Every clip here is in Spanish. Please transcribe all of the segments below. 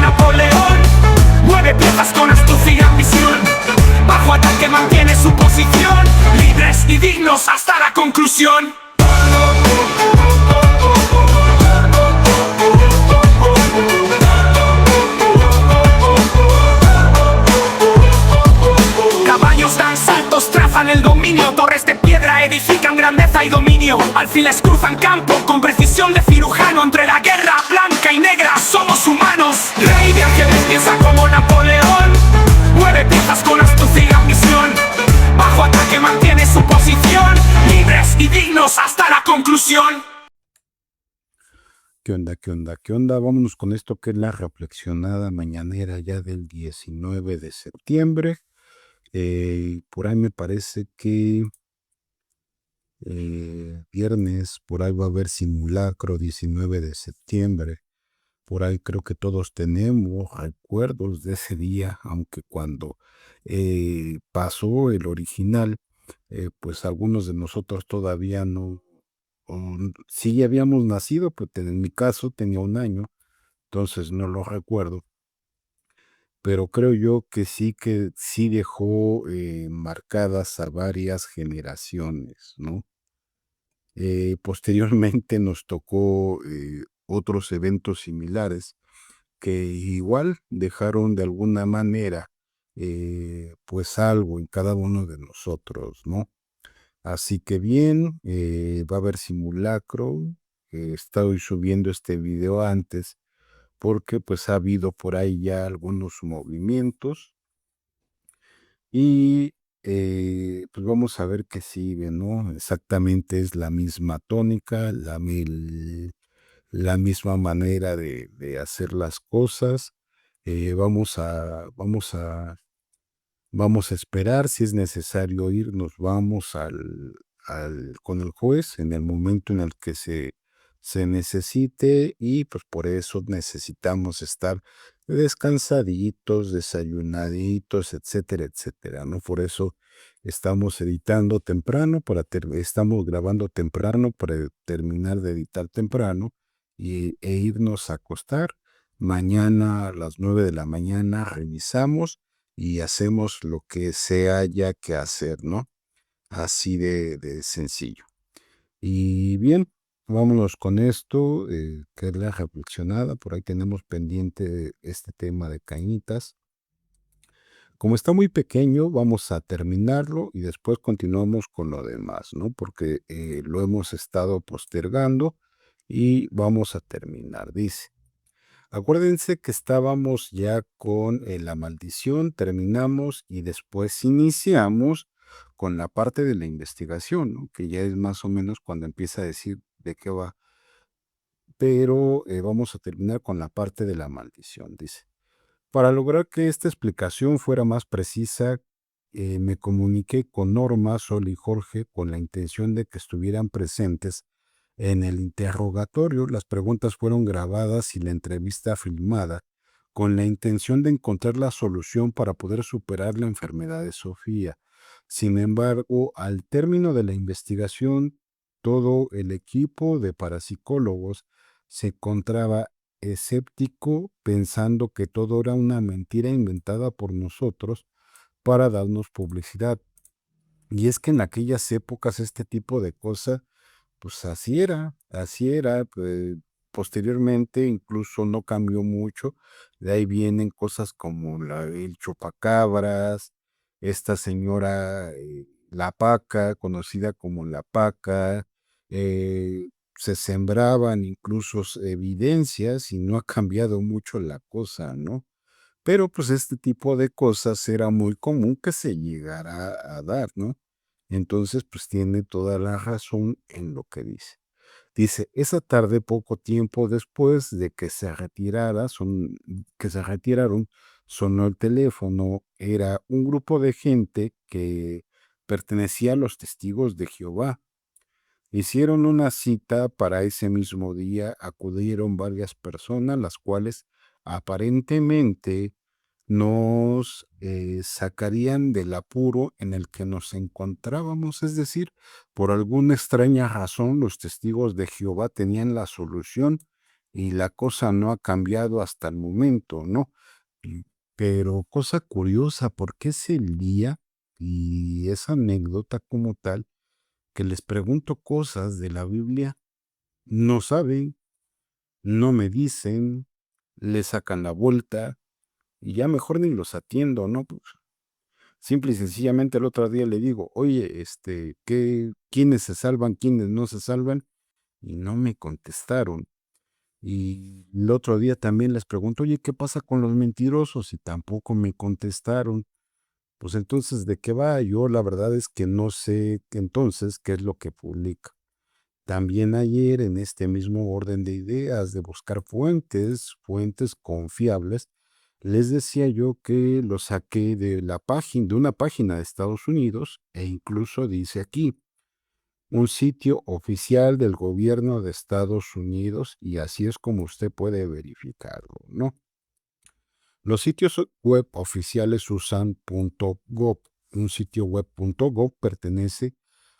Napoleón. Mueve piezas con astucia y ambición. Bajo ataque mantiene su posición. Libres y dignos hasta la conclusión. Caballos dan saltos, trazan el dominio. Torres de piedra edifican grandeza y dominio. Alfiles cruzan campo con precisión de cirujano. Entre la guerra blanca y negra somos humanos. Rey de ángeles piensa como Napoleón. Mueve piezas con astucia y ambición. Bajo ataque mantiene su posición. Libres y dignos hasta la conclusión. ¿Qué onda, qué onda, qué onda? Vámonos con esto que es la reflexionada mañanera ya del 19 de septiembre. Por ahí me parece que viernes, por ahí va a haber simulacro 19 de septiembre. Por ahí creo que todos tenemos recuerdos de ese día, aunque cuando pasó el original, pues algunos de nosotros todavía no, sí habíamos nacido, pero en mi caso tenía 1 año, entonces no lo recuerdo. Pero creo yo que sí dejó marcadas a varias generaciones, ¿no? Posteriormente nos tocó otros eventos similares que igual dejaron de alguna manera pues algo en cada uno de nosotros, ¿no? Así que bien, va a haber simulacro. Estoy subiendo este video antes porque pues ha habido por ahí ya algunos movimientos y pues vamos a ver qué sigue, ¿no? Exactamente es la misma tónica, la misma manera de hacer las cosas. Vamos a esperar, si es necesario irnos, vamos con el juez en el momento en el que se necesite y pues por eso necesitamos estar descansaditos, desayunaditos, etcétera, etcétera, ¿no? Por eso estamos editando temprano, estamos grabando temprano para terminar de editar temprano e irnos a acostar. Mañana a las 9 de la mañana revisamos y hacemos lo que se haya que hacer, ¿no? Así de sencillo. Y bien, vámonos con esto, que es la reflexionada. Por ahí tenemos pendiente este tema de Cañitas. Como está muy pequeño, vamos a terminarlo y después continuamos con lo demás, ¿no? Porque lo hemos estado postergando y vamos a terminar. Dice. Acuérdense que estábamos ya con la maldición, terminamos y después iniciamos con la parte de la investigación, ¿no? Que ya es más o menos cuando empieza a decir de qué va. Pero vamos a terminar con la parte de la maldición, dice. Para lograr que esta explicación fuera más precisa, me comuniqué con Norma, Sol y Jorge con la intención de que estuvieran presentes en el interrogatorio. Las preguntas fueron grabadas y la entrevista filmada con la intención de encontrar la solución para poder superar la enfermedad de Sofía. Sin embargo, al término de la investigación, todo el equipo de parapsicólogos se encontraba escéptico, pensando que todo era una mentira inventada por nosotros para darnos publicidad. Y es que en aquellas épocas este tipo de cosas, pues así era, pues, posteriormente incluso no cambió mucho, de ahí vienen cosas como el chupacabras, esta señora, la Paca, conocida como la Paca, se sembraban incluso evidencias y no ha cambiado mucho la cosa, ¿no? Pero pues este tipo de cosas era muy común que se llegara a dar, ¿no? Entonces, pues tiene toda la razón en lo que dice. Dice, esa tarde, poco tiempo después de que se retiraron, sonó el teléfono. Era un grupo de gente que pertenecía a los testigos de Jehová. Hicieron una cita para ese mismo día, acudieron varias personas, las cuales aparentemente nos sacarían del apuro en el que nos encontrábamos, es decir, por alguna extraña razón los testigos de Jehová tenían la solución y la cosa no ha cambiado hasta el momento, ¿no? Pero cosa curiosa, porque es el día y esa anécdota como tal, que les pregunto cosas de la Biblia, no saben, no me dicen, le sacan la vuelta y ya mejor ni los atiendo, ¿no? Pues, simple y sencillamente el otro día le digo, oye, ¿quiénes se salvan, quiénes no se salvan? Y no me contestaron. Y el otro día también les pregunto, oye, ¿qué pasa con los mentirosos? Y tampoco me contestaron. Pues entonces, ¿de qué va? Yo la verdad es que no sé entonces qué es lo que publica. También ayer, en este mismo orden de ideas de buscar fuentes confiables, les decía yo que lo saqué de la página, de una página de Estados Unidos, e incluso dice aquí, un sitio oficial del gobierno de Estados Unidos, y así es como usted puede verificarlo, ¿no? Los sitios web oficiales usan .gov. Un sitio web .gov pertenece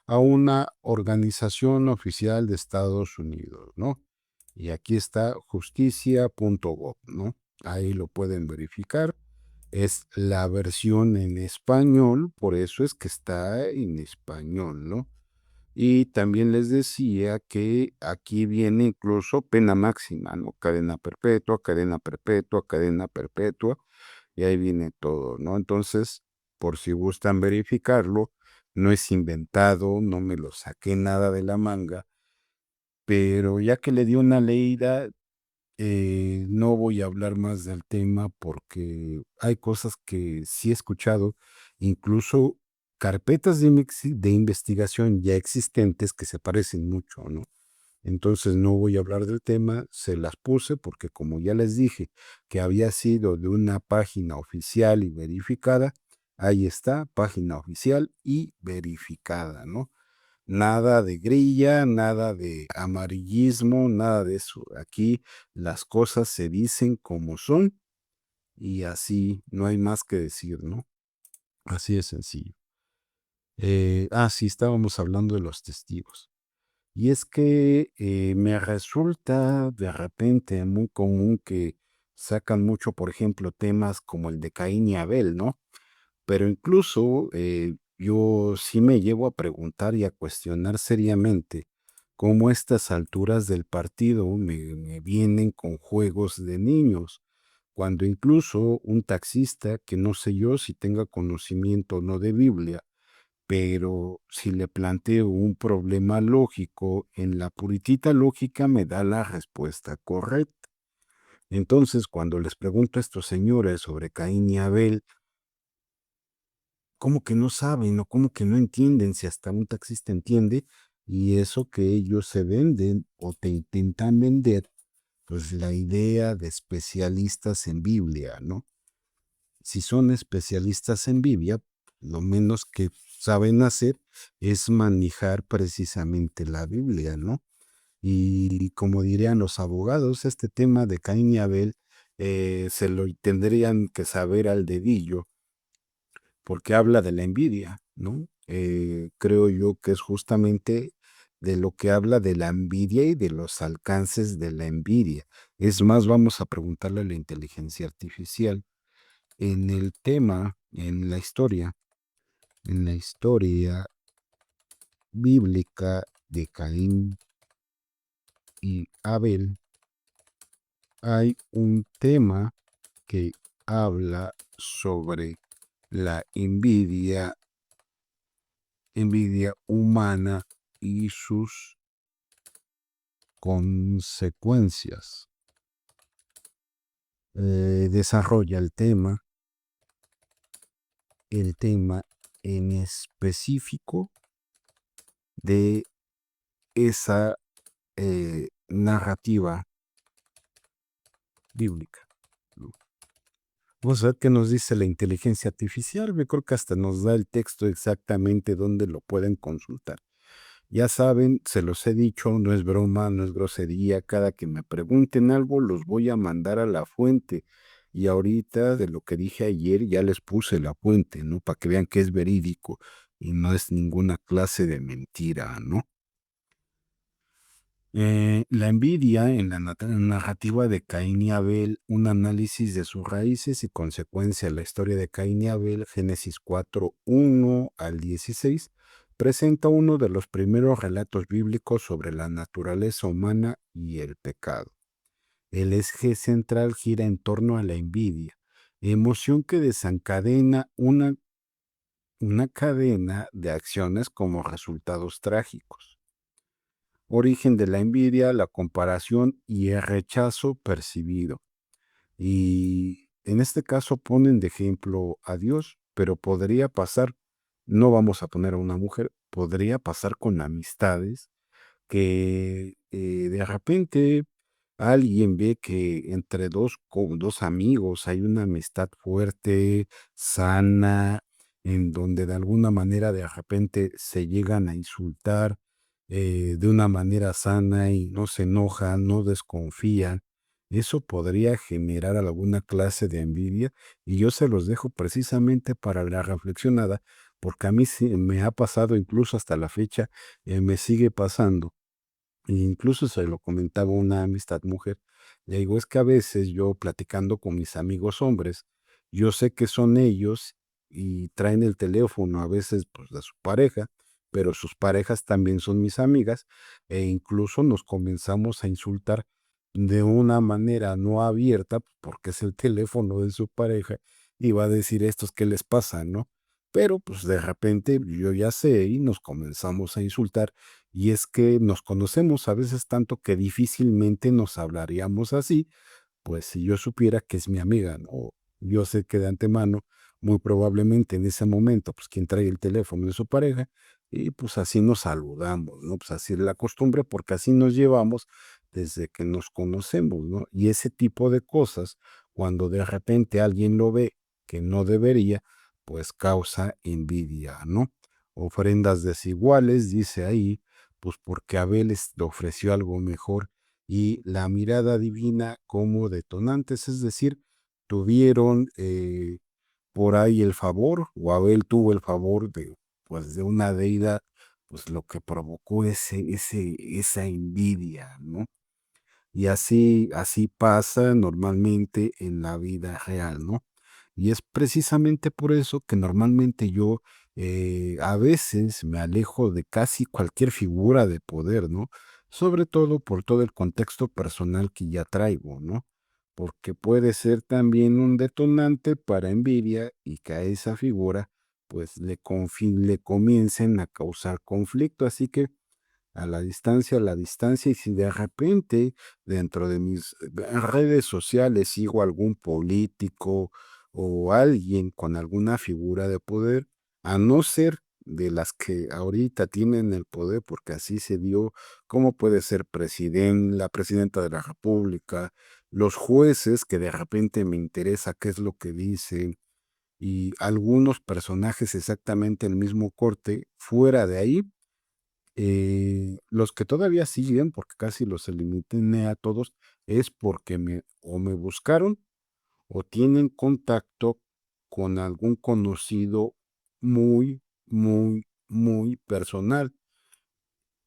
a una organización oficial de Estados Unidos, ¿no? Y aquí está justicia.gov, ¿no? Ahí lo pueden verificar. Es la versión en español, por eso es que está en español, ¿no? Y también les decía que aquí viene incluso pena máxima, ¿no? Cadena perpetua, cadena perpetua, cadena perpetua, y ahí viene todo, ¿no? Entonces, por si gustan verificarlo, no es inventado, no me lo saqué nada de la manga, pero ya que le di una leída, no voy a hablar más del tema porque hay cosas que sí he escuchado, incluso carpetas de investigación ya existentes que se parecen mucho, ¿no? Entonces no voy a hablar del tema, se las puse porque como ya les dije que había sido de una página oficial y verificada, ahí está, página oficial y verificada, ¿no? Nada de grilla, nada de amarillismo, nada de eso. Aquí las cosas se dicen como son y así no hay más que decir, ¿no? Así de sencillo. Sí, estábamos hablando de los testigos. Y es que me resulta de repente muy común que sacan mucho, por ejemplo, temas como el de Caín y Abel, ¿no? Pero incluso yo sí me llevo a preguntar y a cuestionar seriamente cómo a estas alturas del partido me vienen con juegos de niños, cuando incluso un taxista, que no sé yo si tenga conocimiento o no de Biblia, pero si le planteo un problema lógico, en la puritita lógica me da la respuesta correcta. Entonces, cuando les pregunto a estos señores sobre Caín y Abel, ¿cómo que no saben o cómo que no entienden si hasta un taxista entiende? Y eso que ellos se venden o te intentan vender, pues la idea de especialistas en Biblia, ¿no? Si son especialistas en Biblia, lo menos que saben hacer es manejar precisamente la Biblia, ¿no? Y como dirían los abogados, este tema de Caín y Abel se lo tendrían que saber al dedillo porque habla de la envidia, ¿no? Creo yo que es justamente de lo que habla de la envidia y de los alcances de la envidia. Es más, vamos a preguntarle a la inteligencia artificial en el tema, en la historia bíblica de Caín y Abel, hay un tema que habla sobre la envidia humana y sus consecuencias. Desarrolla el tema en específico de esa narrativa bíblica, ¿no? Vamos a ver qué nos dice la inteligencia artificial. Yo creo que hasta nos da el texto exactamente donde lo pueden consultar. Ya saben, se los he dicho, no es broma, no es grosería. Cada que me pregunten algo, los voy a mandar a la fuente. Y ahorita, de lo que dije ayer, ya les puse la fuente, ¿no? Para que vean que es verídico y no es ninguna clase de mentira, ¿no? La envidia en la narrativa de Caín y Abel, un análisis de sus raíces y consecuencia de la historia de Caín y Abel, Génesis 4:1 al 16, presenta uno de los primeros relatos bíblicos sobre la naturaleza humana y el pecado. El eje central gira en torno a la envidia, emoción que desencadena una cadena de acciones como resultados trágicos. Origen de la envidia, la comparación y el rechazo percibido. Y en este caso ponen de ejemplo a Dios, pero podría pasar, no vamos a poner a una mujer, podría pasar con amistades que de repente alguien ve que entre dos amigos hay una amistad fuerte, sana, en donde de alguna manera de repente se llegan a insultar de una manera sana y no se enojan, no desconfían. Eso podría generar alguna clase de envidia y yo se los dejo precisamente para la reflexionada, porque a mí sí me ha pasado incluso hasta la fecha, me sigue pasando. Incluso se lo comentaba una amistad mujer, le digo, es que a veces yo platicando con mis amigos hombres, yo sé que son ellos y traen el teléfono a veces pues de su pareja, pero sus parejas también son mis amigas e incluso nos comenzamos a insultar de una manera no abierta porque es el teléfono de su pareja y va a decir estos qué les pasa, ¿no? Pero pues de repente yo ya sé y nos comenzamos a insultar y es que nos conocemos a veces tanto que difícilmente nos hablaríamos así, pues si yo supiera que es mi amiga, ¿no? Yo sé que de antemano, muy probablemente en ese momento, pues quien trae el teléfono es su pareja, y pues así nos saludamos, ¿no? Pues así es la costumbre, porque así nos llevamos desde que nos conocemos, ¿no? Y ese tipo de cosas, cuando de repente alguien lo ve que no debería, pues causa envidia, ¿no? Ofrendas desiguales, dice ahí, pues porque Abel le ofreció algo mejor y la mirada divina como detonantes, es decir, tuvieron por ahí el favor, o Abel tuvo el favor de, pues, de una deidad, pues lo que provocó esa envidia, ¿no? Y así pasa normalmente en la vida real, ¿no? Y es precisamente por eso que normalmente yo a veces me alejo de casi cualquier figura de poder, ¿no? Sobre todo por todo el contexto personal que ya traigo, ¿no? Porque puede ser también un detonante para envidia y que a esa figura pues le comiencen a causar conflicto. Así que a la distancia, y si de repente dentro de mis redes sociales sigo algún político o alguien con alguna figura de poder, a no ser de las que ahorita tienen el poder, porque así se dio, como puede ser la presidenta de la República, los jueces que de repente me interesa qué es lo que dicen, y algunos personajes exactamente el mismo corte, fuera de ahí los que todavía siguen, porque casi los eliminé a todos, es porque o me buscaron o tienen contacto con algún conocido muy, muy, muy personal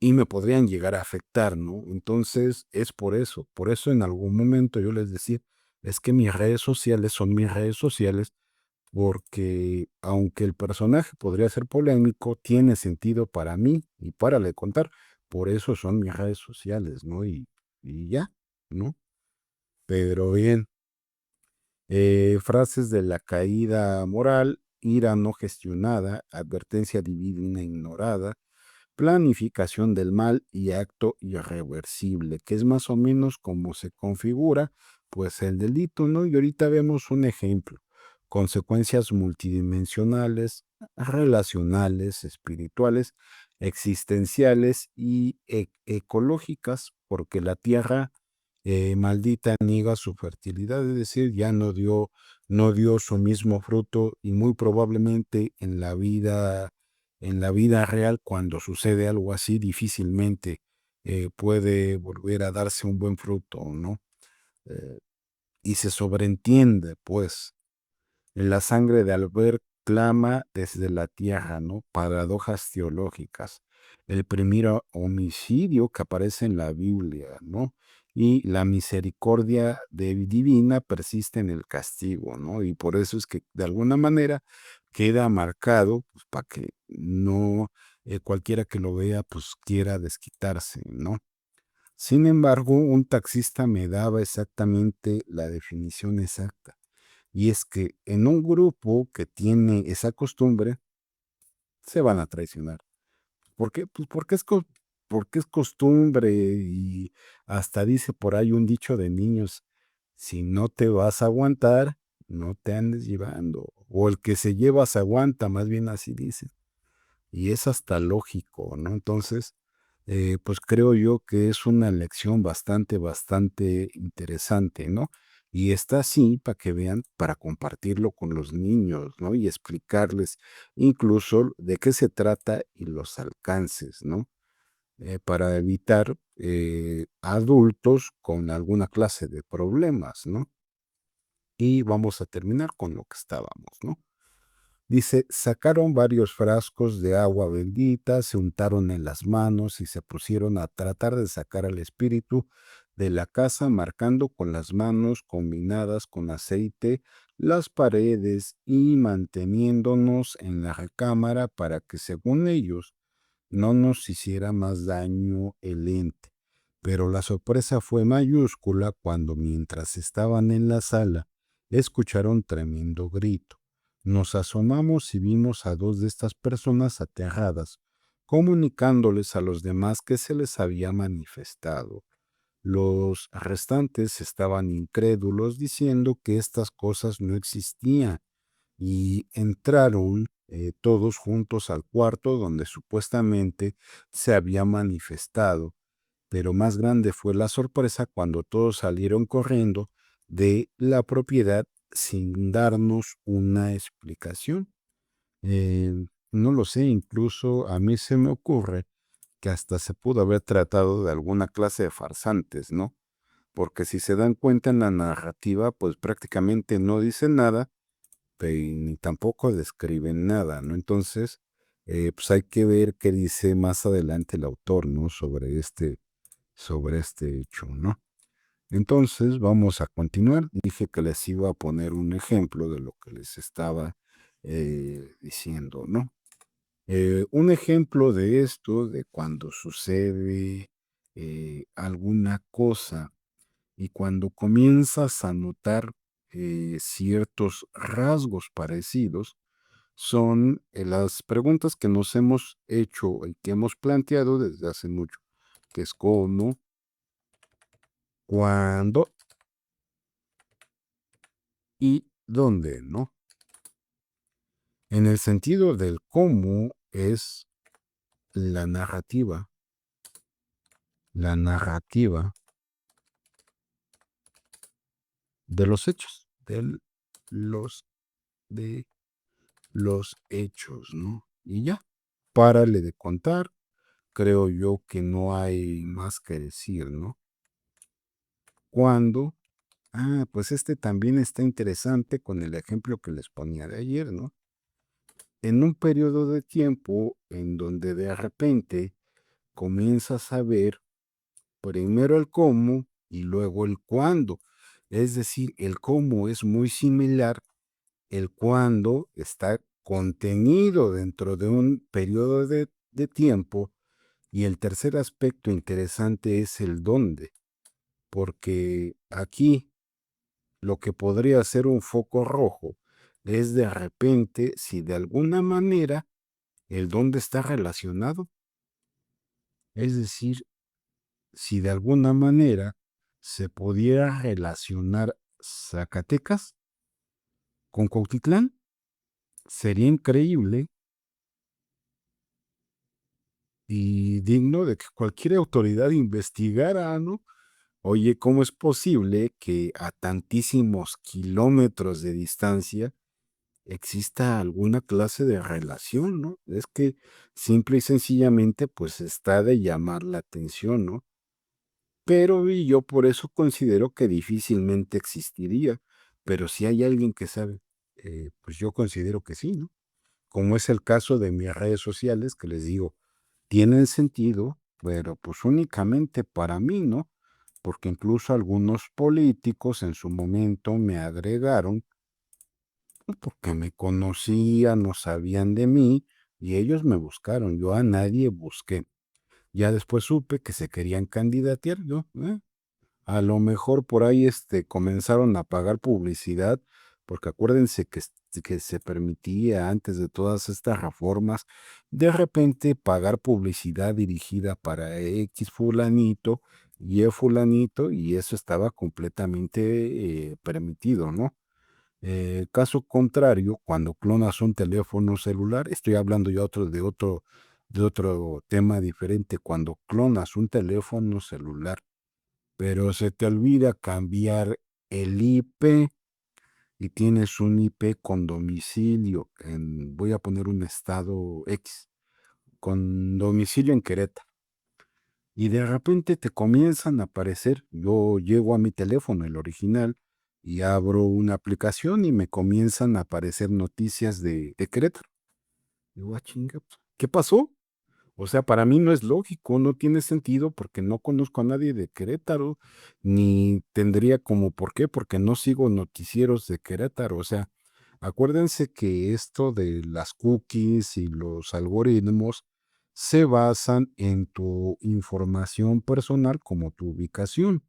y me podrían llegar a afectar, ¿no? Entonces es por eso en algún momento yo les decía, es que mis redes sociales son mis redes sociales porque aunque el personaje podría ser polémico, tiene sentido para mí y párale de contar. Por eso son mis redes sociales, ¿no? Y ya, ¿no? Pero bien, frases de la caída moral, ira no gestionada, advertencia divina ignorada, planificación del mal y acto irreversible, que es más o menos como se configura, pues el delito, ¿no? Y ahorita vemos un ejemplo, consecuencias multidimensionales, relacionales, espirituales, existenciales y ecológicas, porque la tierra maldita niega su fertilidad, es decir, ya no dio su mismo fruto y muy probablemente en la vida real, cuando sucede algo así, difícilmente puede volver a darse un buen fruto, ¿no? Eh, y se sobreentiende, pues, la sangre de Albert clama desde la tierra, ¿no? Paradojas teológicas. el primer homicidio que aparece en la Biblia, ¿no? Y la misericordia divina persiste en el castigo, ¿no? Y por eso es que de alguna manera queda marcado, pues, para que no cualquiera que lo vea, pues quiera desquitarse, ¿no? Sin embargo, un taxista me daba exactamente la definición exacta. Y es que en un grupo que tiene esa costumbre, se van a traicionar. ¿Por qué? Pues porque es costumbre y hasta dice por ahí un dicho de niños, si no te vas a aguantar, no te andes llevando. O el que se lleva se aguanta, más bien así dicen. Y es hasta lógico, ¿no? Entonces, pues creo yo que es una lección bastante interesante, ¿no? Y está así para que vean, para compartirlo con los niños, ¿no? Y explicarles incluso de qué se trata y los alcances, ¿no? Para evitar adultos con alguna clase de problemas, ¿no? Y vamos a terminar con lo que estábamos, ¿no? Dice, sacaron varios frascos de agua bendita, se untaron en las manos y se pusieron a tratar de sacar al espíritu de la casa, marcando con las manos combinadas con aceite las paredes y manteniéndonos en la recámara para que, según ellos, no nos hiciera más daño el ente. Pero la sorpresa fue mayúscula cuando, mientras estaban en la sala, escucharon tremendo grito. Nos asomamos y vimos a dos de estas personas aterradas, comunicándoles a los demás que se les había manifestado. Los restantes estaban incrédulos, diciendo que estas cosas no existían, y entraron todos juntos al cuarto donde supuestamente se había manifestado, pero más grande fue la sorpresa cuando todos salieron corriendo de la propiedad sin darnos una explicación. No lo sé, incluso a mí se me ocurre que hasta se pudo haber tratado de alguna clase de farsantes, ¿no? Porque si se dan cuenta en la narrativa, pues prácticamente no dicen nada, ni tampoco describen nada, ¿no? Entonces, pues hay que ver qué dice más adelante el autor, ¿no? Sobre este hecho, ¿no? Entonces, vamos a continuar. Dije que les iba a poner un ejemplo de lo que les estaba diciendo, ¿no? Un ejemplo de esto, de cuando sucede alguna cosa y cuando comienzas a notar ciertos rasgos parecidos, son las preguntas que nos hemos hecho y que hemos planteado desde hace mucho, que es cómo, cuándo y dónde, ¿no? En el sentido del cómo es la narrativa de los hechos, los, de los hechos, ¿no? Y ya, párale de contar, creo yo que no hay más que decir, ¿no? Cuando, pues este también está interesante con el ejemplo que les ponía de ayer, ¿no? En un periodo de tiempo en donde de repente comienzas a ver primero el cómo y luego el cuándo. Es decir, el cómo es muy similar, el cuándo está contenido dentro de un periodo de tiempo, y el tercer aspecto interesante es el dónde, porque aquí lo que podría ser un foco rojo es de repente si de alguna manera el dónde está relacionado. Es decir, si de alguna manera se pudiera relacionar Zacatecas con Cuautitlán, sería increíble y digno de que cualquier autoridad investigara, ¿no? Oye, ¿cómo es posible que a tantísimos kilómetros de distancia exista alguna clase de relación, ¿no? Es que simple y sencillamente, pues está de llamar la atención, ¿no? Pero y yo por eso considero que difícilmente existiría, pero si hay alguien que sabe, pues yo considero que sí, ¿no? Como es el caso de mis redes sociales, que les digo, tienen sentido, pero pues únicamente para mí, ¿no? Porque incluso algunos políticos en su momento me agregaron porque me conocían, no sabían de mí y ellos me buscaron. Yo a nadie busqué. Ya después supe que se querían candidatear, yo, a lo mejor por ahí comenzaron a pagar publicidad, porque acuérdense que se permitía antes de todas estas reformas, de repente pagar publicidad dirigida para X fulanito, Y fulanito, y eso estaba completamente permitido, ¿no? Caso contrario, cuando clonas un teléfono celular, estoy hablando ya de otro tema diferente, cuando clonas un teléfono celular, pero se te olvida cambiar el IP y tienes un IP con domicilio voy a poner un estado X, con domicilio en Querétaro. Y de repente te comienzan a aparecer, yo llego a mi teléfono, el original, y abro una aplicación y me comienzan a aparecer noticias de Querétaro. Digo, chinga, pues, ¿qué pasó? O sea, para mí no es lógico, no tiene sentido porque no conozco a nadie de Querétaro, ni tendría como por qué, porque no sigo noticieros de Querétaro. O sea, acuérdense que esto de las cookies y los algoritmos se basan en tu información personal como tu ubicación.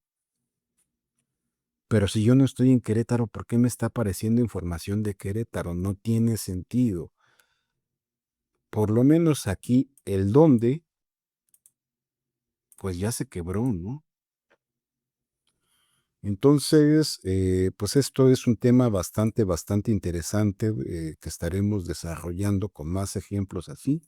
Pero si yo no estoy en Querétaro, ¿por qué me está apareciendo información de Querétaro? No tiene sentido. Por lo menos aquí el dónde pues ya se quebró, ¿no? Entonces, pues esto es un tema bastante interesante que estaremos desarrollando con más ejemplos así,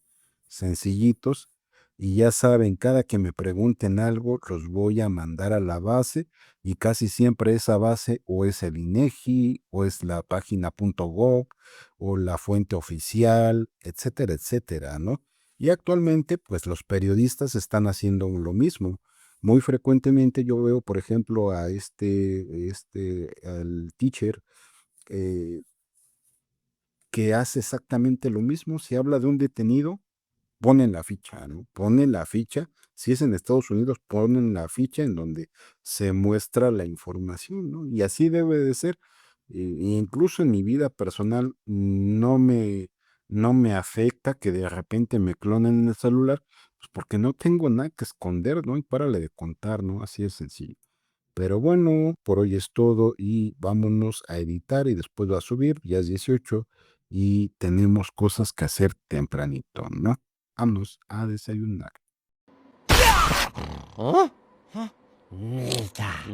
sencillitos. Y ya saben, cada que me pregunten algo, los voy a mandar a la base y casi siempre esa base o es el INEGI o es la página .gov o la fuente oficial, etcétera, ¿no? Y actualmente, pues los periodistas están haciendo lo mismo. Muy frecuentemente yo veo, por ejemplo, al teacher eh, que hace exactamente lo mismo. Si habla de un detenido, ponen la ficha, ¿no? Ponen la ficha. Si es en Estados Unidos, ponen la ficha en donde se muestra la información, ¿no? Y así debe de ser. Incluso en mi vida personal no me afecta que de repente me clonen en el celular, pues porque no tengo nada que esconder, ¿no? Y párale de contar, ¿no? Así es sencillo. Pero bueno, por hoy es todo y vámonos a editar y después va a subir, ya es 18 y tenemos cosas que hacer tempranito, ¿no? Vámonos a desayunar. ¿Oh?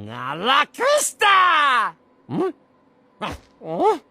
¡A la cresta! ¿Oh?